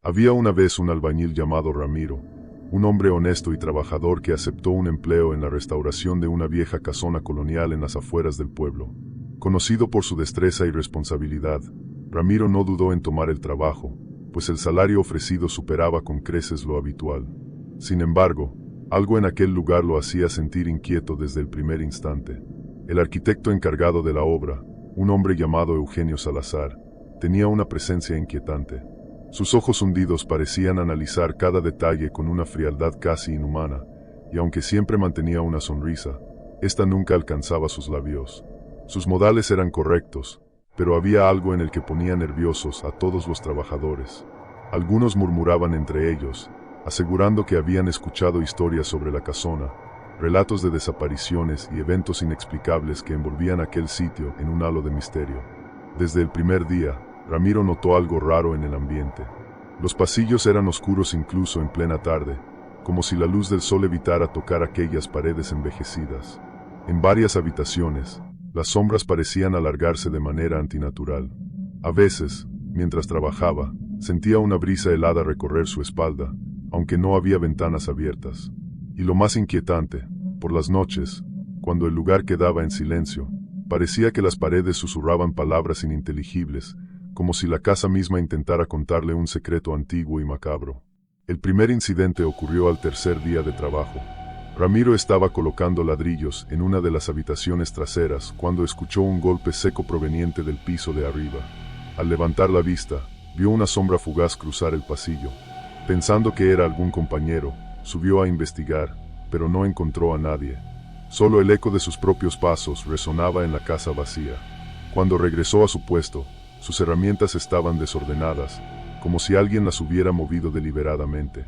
Había una vez un albañil llamado Ramiro, un hombre honesto y trabajador que aceptó un empleo en la restauración de una vieja casona colonial en las afueras del pueblo. Conocido por su destreza y responsabilidad, Ramiro no dudó en tomar el trabajo, pues el salario ofrecido superaba con creces lo habitual. Sin embargo, algo en aquel lugar lo hacía sentir inquieto desde el primer instante. El arquitecto encargado de la obra, un hombre llamado Eugenio Salazar, tenía una presencia inquietante. Sus ojos hundidos parecían analizar cada detalle con una frialdad casi inhumana, y aunque siempre mantenía una sonrisa, ésta nunca alcanzaba sus labios. Sus modales eran correctos, pero había algo en el que ponía nerviosos a todos los trabajadores. Algunos murmuraban entre ellos, asegurando que habían escuchado historias sobre la casona, relatos de desapariciones y eventos inexplicables que envolvían aquel sitio en un halo de misterio. Desde el primer día, Ramiro notó algo raro en el ambiente. Los pasillos eran oscuros incluso en plena tarde, como si la luz del sol evitara tocar aquellas paredes envejecidas. En varias habitaciones, las sombras parecían alargarse de manera antinatural. A veces, mientras trabajaba, sentía una brisa helada recorrer su espalda, aunque no había ventanas abiertas. Y lo más inquietante, por las noches, cuando el lugar quedaba en silencio, parecía que las paredes susurraban palabras ininteligibles, como si la casa misma intentara contarle un secreto antiguo y macabro. El primer incidente ocurrió al tercer día de trabajo. Ramiro estaba colocando ladrillos en una de las habitaciones traseras cuando escuchó un golpe seco proveniente del piso de arriba. Al levantar la vista, vio una sombra fugaz cruzar el pasillo. Pensando que era algún compañero, subió a investigar, pero no encontró a nadie. Solo el eco de sus propios pasos resonaba en la casa vacía. Cuando regresó a su puesto, sus herramientas estaban desordenadas, como si alguien las hubiera movido deliberadamente.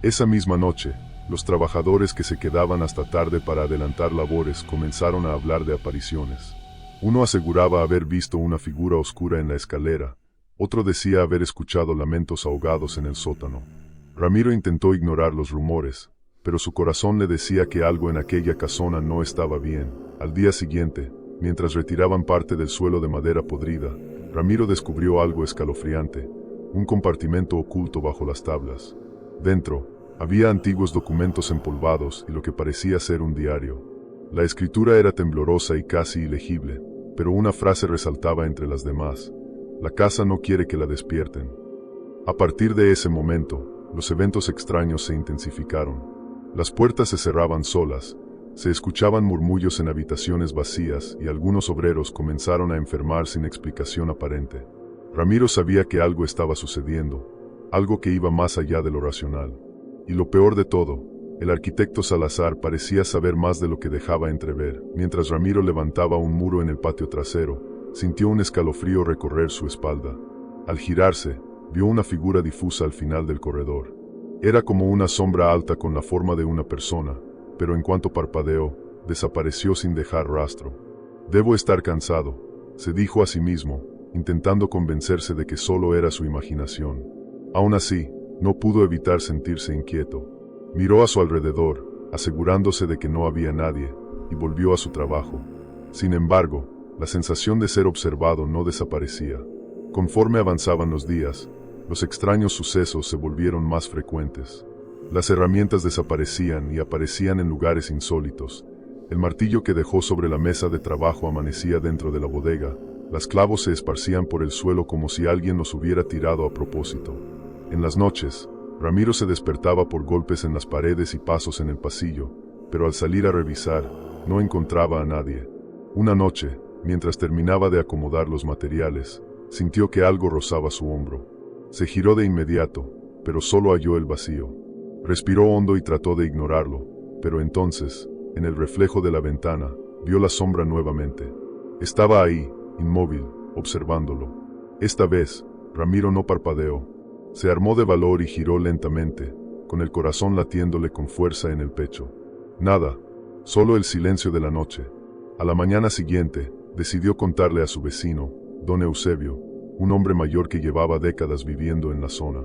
Esa misma noche, los trabajadores que se quedaban hasta tarde para adelantar labores comenzaron a hablar de apariciones. Uno aseguraba haber visto una figura oscura en la escalera, otro decía haber escuchado lamentos ahogados en el sótano. Ramiro intentó ignorar los rumores, pero su corazón le decía que algo en aquella casona no estaba bien. Al día siguiente, mientras retiraban parte del suelo de madera podrida, Ramiro descubrió algo escalofriante, un compartimento oculto bajo las tablas. Dentro, había antiguos documentos empolvados y lo que parecía ser un diario. La escritura era temblorosa y casi ilegible, pero una frase resaltaba entre las demás: la casa no quiere que la despierten. A partir de ese momento, los eventos extraños se intensificaron. Las puertas se cerraban solas, se escuchaban murmullos en habitaciones vacías y algunos obreros comenzaron a enfermar sin explicación aparente. Ramiro sabía que algo estaba sucediendo, algo que iba más allá de lo racional. Y lo peor de todo, el arquitecto Salazar parecía saber más de lo que dejaba entrever. Mientras Ramiro levantaba un muro en el patio trasero, sintió un escalofrío recorrer su espalda. Al girarse, vio una figura difusa al final del corredor. Era como una sombra alta con la forma de una persona, pero en cuanto parpadeó, desapareció sin dejar rastro. «Debo estar cansado», se dijo a sí mismo, intentando convencerse de que solo era su imaginación. Aún así, no pudo evitar sentirse inquieto. Miró a su alrededor, asegurándose de que no había nadie, y volvió a su trabajo. Sin embargo, la sensación de ser observado no desaparecía. Conforme avanzaban los días, los extraños sucesos se volvieron más frecuentes. Las herramientas desaparecían y aparecían en lugares insólitos. El martillo que dejó sobre la mesa de trabajo amanecía dentro de la bodega. Las clavos se esparcían por el suelo como si alguien los hubiera tirado a propósito. En las noches, Ramiro se despertaba por golpes en las paredes y pasos en el pasillo, pero al salir a revisar, no encontraba a nadie. Una noche, mientras terminaba de acomodar los materiales, sintió que algo rozaba su hombro. Se giró de inmediato, pero solo halló el vacío. Respiró hondo y trató de ignorarlo, pero entonces, en el reflejo de la ventana, vio la sombra nuevamente. Estaba ahí, inmóvil, observándolo. Esta vez, Ramiro no parpadeó. Se armó de valor y giró lentamente, con el corazón latiéndole con fuerza en el pecho. Nada, solo el silencio de la noche. A la mañana siguiente, decidió contarle a su vecino, don Eusebio, un hombre mayor que llevaba décadas viviendo en la zona.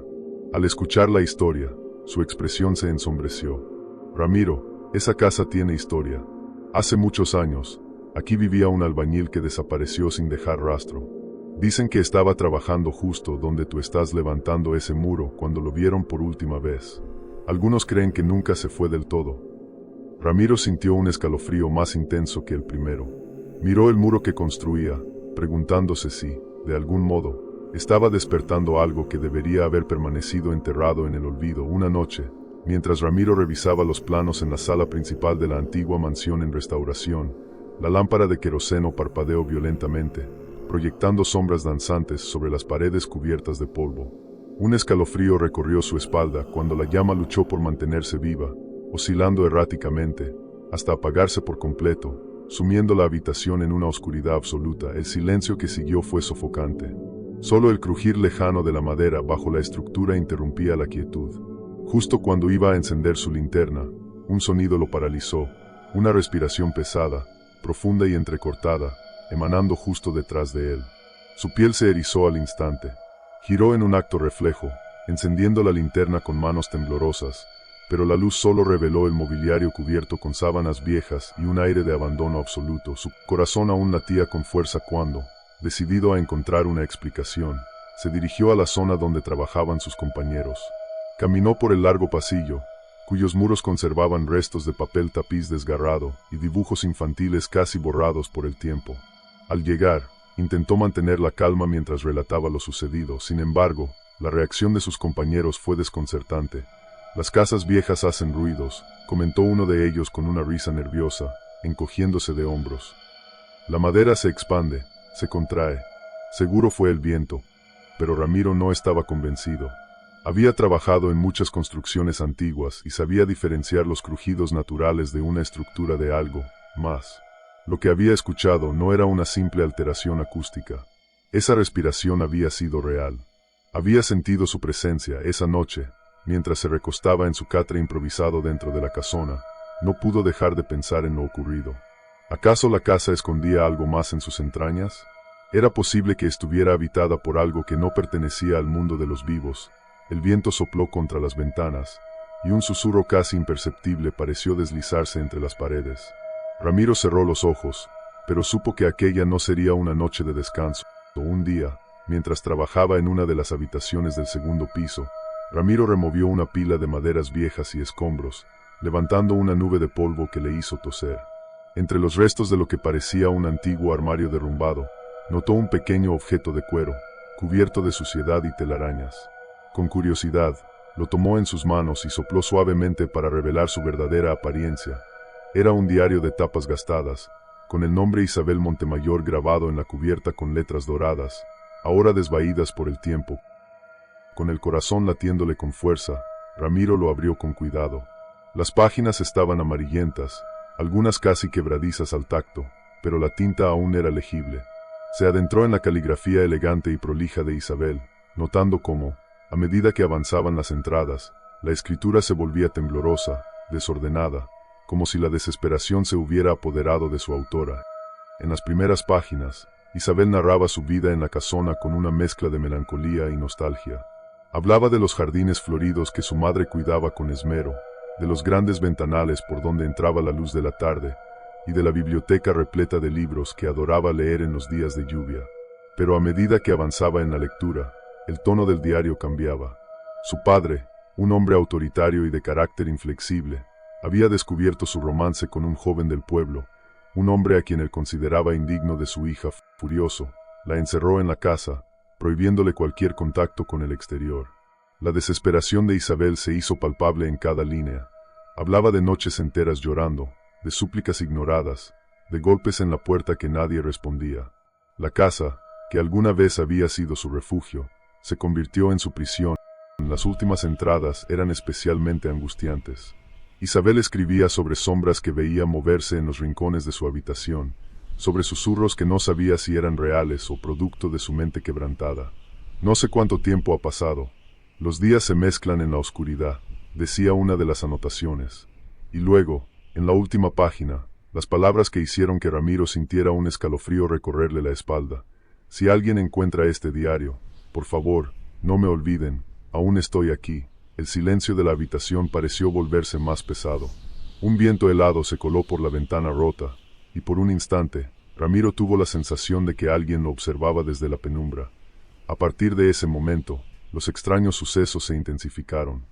Al escuchar la historia, su expresión se ensombreció. «Ramiro, esa casa tiene historia. Hace muchos años, aquí vivía un albañil que desapareció sin dejar rastro. Dicen que estaba trabajando justo donde tú estás levantando ese muro cuando lo vieron por última vez. Algunos creen que nunca se fue del todo. Ramiro sintió un escalofrío más intenso que el primero. Miró el muro que construía, preguntándose si, de algún modo, estaba despertando algo que debería haber permanecido enterrado en el olvido una noche, mientras Ramiro revisaba los planos en la sala principal de la antigua mansión en restauración. La lámpara de queroseno parpadeó violentamente, proyectando sombras danzantes sobre las paredes cubiertas de polvo. Un escalofrío recorrió su espalda cuando la llama luchó por mantenerse viva, oscilando erráticamente, hasta apagarse por completo, sumiendo la habitación en una oscuridad absoluta. El silencio que siguió fue sofocante. Solo el crujir lejano de la madera bajo la estructura interrumpía la quietud. Justo cuando iba a encender su linterna, un sonido lo paralizó, una respiración pesada, profunda y entrecortada, emanando justo detrás de él. Su piel se erizó al instante. Giró en un acto reflejo, encendiendo la linterna con manos temblorosas, pero la luz solo reveló el mobiliario cubierto con sábanas viejas y un aire de abandono absoluto. Su corazón aún latía con fuerza cuando, decidido a encontrar una explicación, se dirigió a la zona donde trabajaban sus compañeros. Caminó por el largo pasillo, cuyos muros conservaban restos de papel tapiz desgarrado y dibujos infantiles casi borrados por el tiempo. Al llegar, intentó mantener la calma mientras relataba lo sucedido. Sin embargo, la reacción de sus compañeros fue desconcertante. «Las casas viejas hacen ruidos», comentó uno de ellos con una risa nerviosa, encogiéndose de hombros. «La madera se expande, se contrae. Seguro fue el viento». Pero Ramiro no estaba convencido. Había trabajado en muchas construcciones antiguas y sabía diferenciar los crujidos naturales de una estructura de algo más. Lo que había escuchado no era una simple alteración acústica. Esa respiración había sido real. Había sentido su presencia esa noche, mientras se recostaba en su catre improvisado dentro de la casona. No pudo dejar de pensar en lo ocurrido. ¿Acaso la casa escondía algo más en sus entrañas? Era posible que estuviera habitada por algo que no pertenecía al mundo de los vivos. El viento sopló contra las ventanas, y un susurro casi imperceptible pareció deslizarse entre las paredes. Ramiro cerró los ojos, pero supo que aquella no sería una noche de descanso. Un día, mientras trabajaba en una de las habitaciones del segundo piso, Ramiro removió una pila de maderas viejas y escombros, levantando una nube de polvo que le hizo toser. Entre los restos de lo que parecía un antiguo armario derrumbado, notó un pequeño objeto de cuero, cubierto de suciedad y telarañas. Con curiosidad, lo tomó en sus manos y sopló suavemente para revelar su verdadera apariencia. Era un diario de tapas gastadas, con el nombre Isabel Montemayor grabado en la cubierta con letras doradas, ahora desvaídas por el tiempo. Con el corazón latiéndole con fuerza, Ramiro lo abrió con cuidado. Las páginas estaban amarillentas, algunas casi quebradizas al tacto, pero la tinta aún era legible. Se adentró en la caligrafía elegante y prolija de Isabel, notando cómo, a medida que avanzaban las entradas, la escritura se volvía temblorosa, desordenada, como si la desesperación se hubiera apoderado de su autora. En las primeras páginas, Isabel narraba su vida en la casona con una mezcla de melancolía y nostalgia. Hablaba de los jardines floridos que su madre cuidaba con esmero, de los grandes ventanales por donde entraba la luz de la tarde, y de la biblioteca repleta de libros que adoraba leer en los días de lluvia. Pero a medida que avanzaba en la lectura, el tono del diario cambiaba. Su padre, un hombre autoritario y de carácter inflexible, había descubierto su romance con un joven del pueblo, un hombre a quien él consideraba indigno de su hija. Furioso, la encerró en la casa, prohibiéndole cualquier contacto con el exterior. La desesperación de Isabel se hizo palpable en cada línea. Hablaba de noches enteras llorando, de súplicas ignoradas, de golpes en la puerta que nadie respondía. La casa, que alguna vez había sido su refugio, se convirtió en su prisión. Las últimas entradas eran especialmente angustiantes. Isabel escribía sobre sombras que veía moverse en los rincones de su habitación, sobre susurros que no sabía si eran reales o producto de su mente quebrantada. «No sé cuánto tiempo ha pasado. Los días se mezclan en la oscuridad», decía una de las anotaciones. Y luego, en la última página, las palabras que hicieron que Ramiro sintiera un escalofrío recorrerle la espalda. «Si alguien encuentra este diario, por favor, no me olviden, aún estoy aquí». El silencio de la habitación pareció volverse más pesado. Un viento helado se coló por la ventana rota, y por un instante, Ramiro tuvo la sensación de que alguien lo observaba desde la penumbra. A partir de ese momento, los extraños sucesos se intensificaron.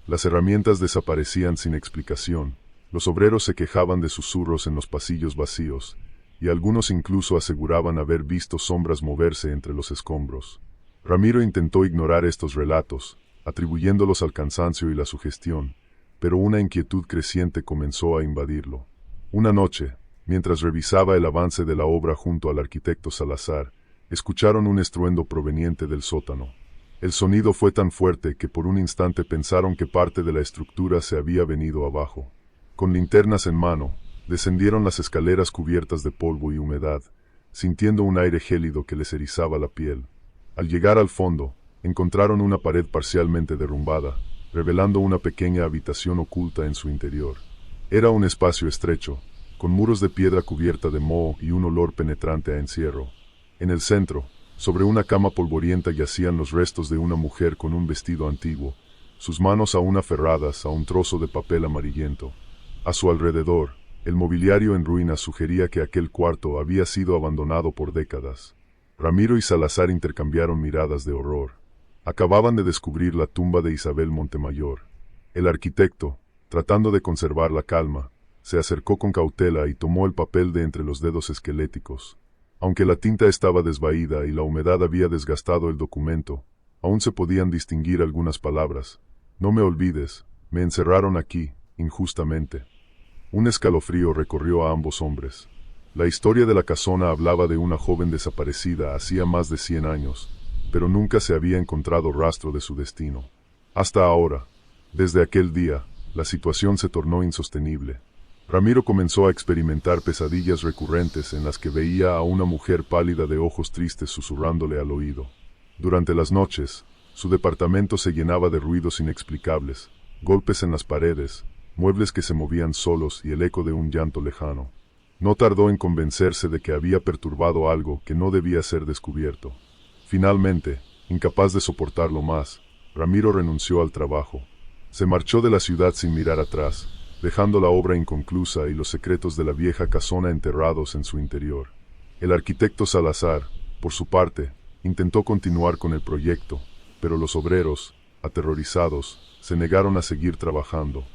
Las herramientas desaparecían sin explicación, los obreros se quejaban de susurros en los pasillos vacíos, y algunos incluso aseguraban haber visto sombras moverse entre los escombros. Ramiro intentó ignorar estos relatos, atribuyéndolos al cansancio y la sugestión, pero una inquietud creciente comenzó a invadirlo. Una noche, mientras revisaba el avance de la obra junto al arquitecto Salazar, escucharon un estruendo proveniente del sótano. El sonido fue tan fuerte que por un instante pensaron que parte de la estructura se había venido abajo. Con linternas en mano, descendieron las escaleras cubiertas de polvo y humedad, sintiendo un aire gélido que les erizaba la piel. Al llegar al fondo, encontraron una pared parcialmente derrumbada, revelando una pequeña habitación oculta en su interior. Era un espacio estrecho, con muros de piedra cubierta de moho y un olor penetrante a encierro. En el centro, sobre una cama polvorienta yacían los restos de una mujer con un vestido antiguo, sus manos aún aferradas a un trozo de papel amarillento. A su alrededor, el mobiliario en ruinas sugería que aquel cuarto había sido abandonado por décadas. Ramiro y Salazar intercambiaron miradas de horror. Acababan de descubrir la tumba de Isabel Montemayor. El arquitecto, tratando de conservar la calma, se acercó con cautela y tomó el papel de entre los dedos esqueléticos. Aunque la tinta estaba desvaída y la humedad había desgastado el documento, aún se podían distinguir algunas palabras. No me olvides, me encerraron aquí, injustamente. Un escalofrío recorrió a ambos hombres. La historia de la casona hablaba de una joven desaparecida hacía más de 100 años, pero nunca se había encontrado rastro de su destino. Hasta ahora, desde aquel día, la situación se tornó insostenible. Ramiro comenzó a experimentar pesadillas recurrentes en las que veía a una mujer pálida de ojos tristes susurrándole al oído. Durante las noches, su departamento se llenaba de ruidos inexplicables, golpes en las paredes, muebles que se movían solos y el eco de un llanto lejano. No tardó en convencerse de que había perturbado algo que no debía ser descubierto. Finalmente, incapaz de soportarlo más, Ramiro renunció al trabajo. Se marchó de la ciudad sin mirar atrás, dejando la obra inconclusa y los secretos de la vieja casona enterrados en su interior. El arquitecto Salazar, por su parte, intentó continuar con el proyecto, pero los obreros, aterrorizados, se negaron a seguir trabajando.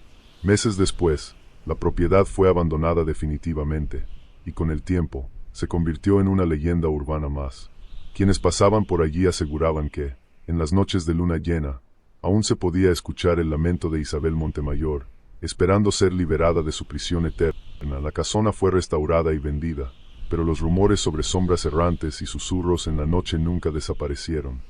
Meses después, la propiedad fue abandonada definitivamente, y con el tiempo, se convirtió en una leyenda urbana más. Quienes pasaban por allí aseguraban que, en las noches de luna llena, aún se podía escuchar el lamento de Isabel Montemayor, esperando ser liberada de su prisión eterna. La casona fue restaurada y vendida, pero los rumores sobre sombras errantes y susurros en la noche nunca desaparecieron.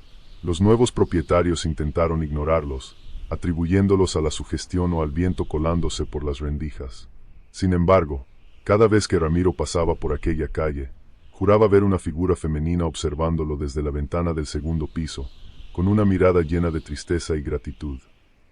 Los nuevos propietarios intentaron ignorarlos, atribuyéndolos a la sugestión o al viento colándose por las rendijas. Sin embargo, cada vez que Ramiro pasaba por aquella calle, juraba ver una figura femenina observándolo desde la ventana del segundo piso, con una mirada llena de tristeza y gratitud.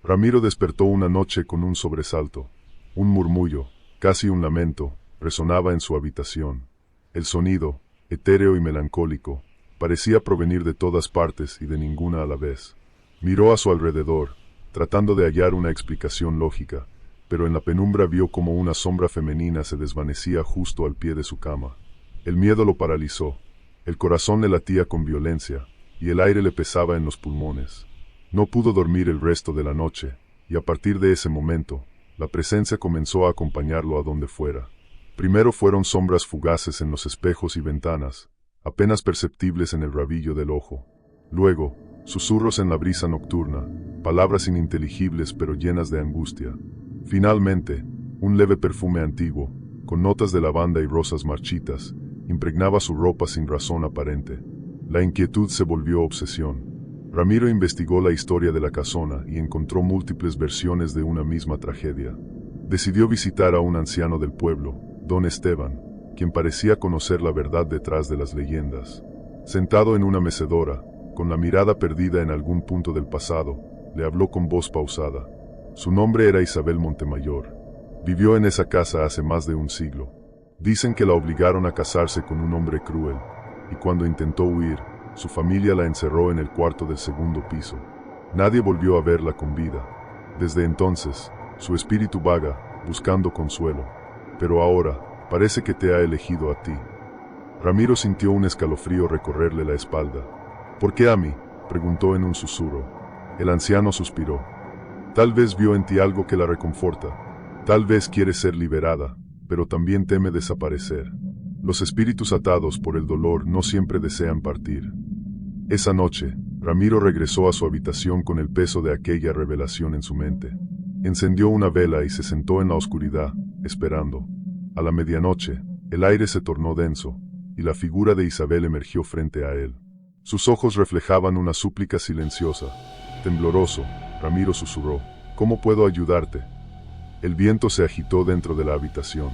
Ramiro despertó una noche con un sobresalto. Un murmullo, casi un lamento, resonaba en su habitación. El sonido, etéreo y melancólico, parecía provenir de todas partes y de ninguna a la vez. Miró a su alrededor, tratando de hallar una explicación lógica, pero en la penumbra vio como una sombra femenina se desvanecía justo al pie de su cama. El miedo lo paralizó, el corazón le latía con violencia, y el aire le pesaba en los pulmones. No pudo dormir el resto de la noche, y a partir de ese momento, la presencia comenzó a acompañarlo a donde fuera. Primero fueron sombras fugaces en los espejos y ventanas, apenas perceptibles en el rabillo del ojo. Luego, susurros en la brisa nocturna, palabras ininteligibles pero llenas de angustia. Finalmente, un leve perfume antiguo, con notas de lavanda y rosas marchitas, impregnaba su ropa sin razón aparente. La inquietud se volvió obsesión. Ramiro investigó la historia de la casona y encontró múltiples versiones de una misma tragedia. Decidió visitar a un anciano del pueblo, don Esteban, quien parecía conocer la verdad detrás de las leyendas. Sentado en una mecedora, con la mirada perdida en algún punto del pasado, le habló con voz pausada. Su nombre era Isabel Montemayor. Vivió en esa casa hace más de un siglo. Dicen que la obligaron a casarse con un hombre cruel, y cuando intentó huir, su familia la encerró en el cuarto del segundo piso. Nadie volvió a verla con vida. Desde entonces, su espíritu vaga, buscando consuelo. Pero ahora, parece que te ha elegido a ti. Ramiro sintió un escalofrío recorrerle la espalda. ¿Por qué a mí?, preguntó en un susurro. El anciano suspiró. Tal vez vio en ti algo que la reconforta. Tal vez quiere ser liberada, pero también teme desaparecer. Los espíritus atados por el dolor no siempre desean partir. Esa noche, Ramiro regresó a su habitación con el peso de aquella revelación en su mente. Encendió una vela y se sentó en la oscuridad, esperando. A la medianoche, el aire se tornó denso, y la figura de Isabel emergió frente a él. Sus ojos reflejaban una súplica silenciosa. Tembloroso, Ramiro susurró: ¿Cómo puedo ayudarte? El viento se agitó dentro de la habitación.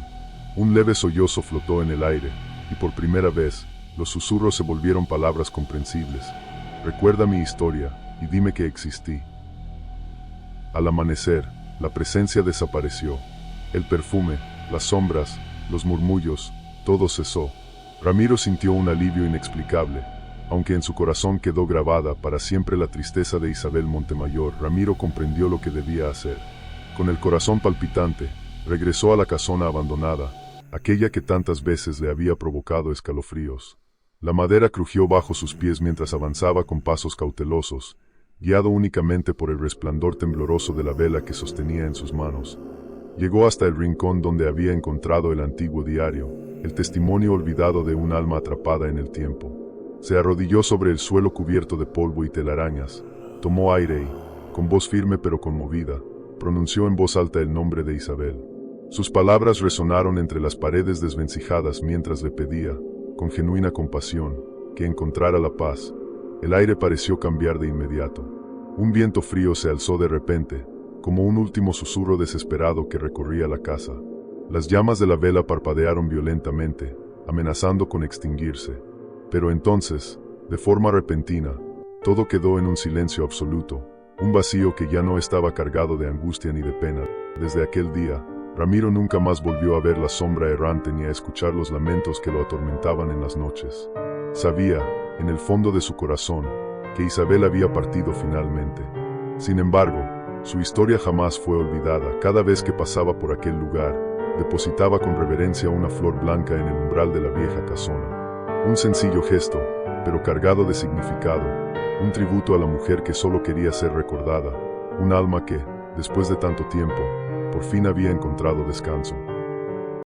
Un leve sollozo flotó en el aire, y por primera vez, los susurros se volvieron palabras comprensibles. Recuerda mi historia, y dime que existí. Al amanecer, la presencia desapareció. El perfume, las sombras, los murmullos, todo cesó. Ramiro sintió un alivio inexplicable. Aunque en su corazón quedó grabada para siempre la tristeza de Isabel Montemayor, Ramiro comprendió lo que debía hacer. Con el corazón palpitante, regresó a la casona abandonada, aquella que tantas veces le había provocado escalofríos. La madera crujió bajo sus pies mientras avanzaba con pasos cautelosos, guiado únicamente por el resplandor tembloroso de la vela que sostenía en sus manos. Llegó hasta el rincón donde había encontrado el antiguo diario, el testimonio olvidado de un alma atrapada en el tiempo. Se arrodilló sobre el suelo cubierto de polvo y telarañas, tomó aire y, con voz firme pero conmovida, pronunció en voz alta el nombre de Isabel. Sus palabras resonaron entre las paredes desvencijadas mientras le pedía, con genuina compasión, que encontrara la paz. El aire pareció cambiar de inmediato. Un viento frío se alzó de repente, como un último susurro desesperado que recorría la casa. Las llamas de la vela parpadearon violentamente, amenazando con extinguirse. Pero entonces, de forma repentina, todo quedó en un silencio absoluto, un vacío que ya no estaba cargado de angustia ni de pena. Desde aquel día, Ramiro nunca más volvió a ver la sombra errante ni a escuchar los lamentos que lo atormentaban en las noches. Sabía, en el fondo de su corazón, que Isabel había partido finalmente. Sin embargo, su historia jamás fue olvidada. Cada vez que pasaba por aquel lugar, depositaba con reverencia una flor blanca en el umbral de la vieja casona. Un sencillo gesto, pero cargado de significado, un tributo a la mujer que solo quería ser recordada, un alma que, después de tanto tiempo, por fin había encontrado descanso.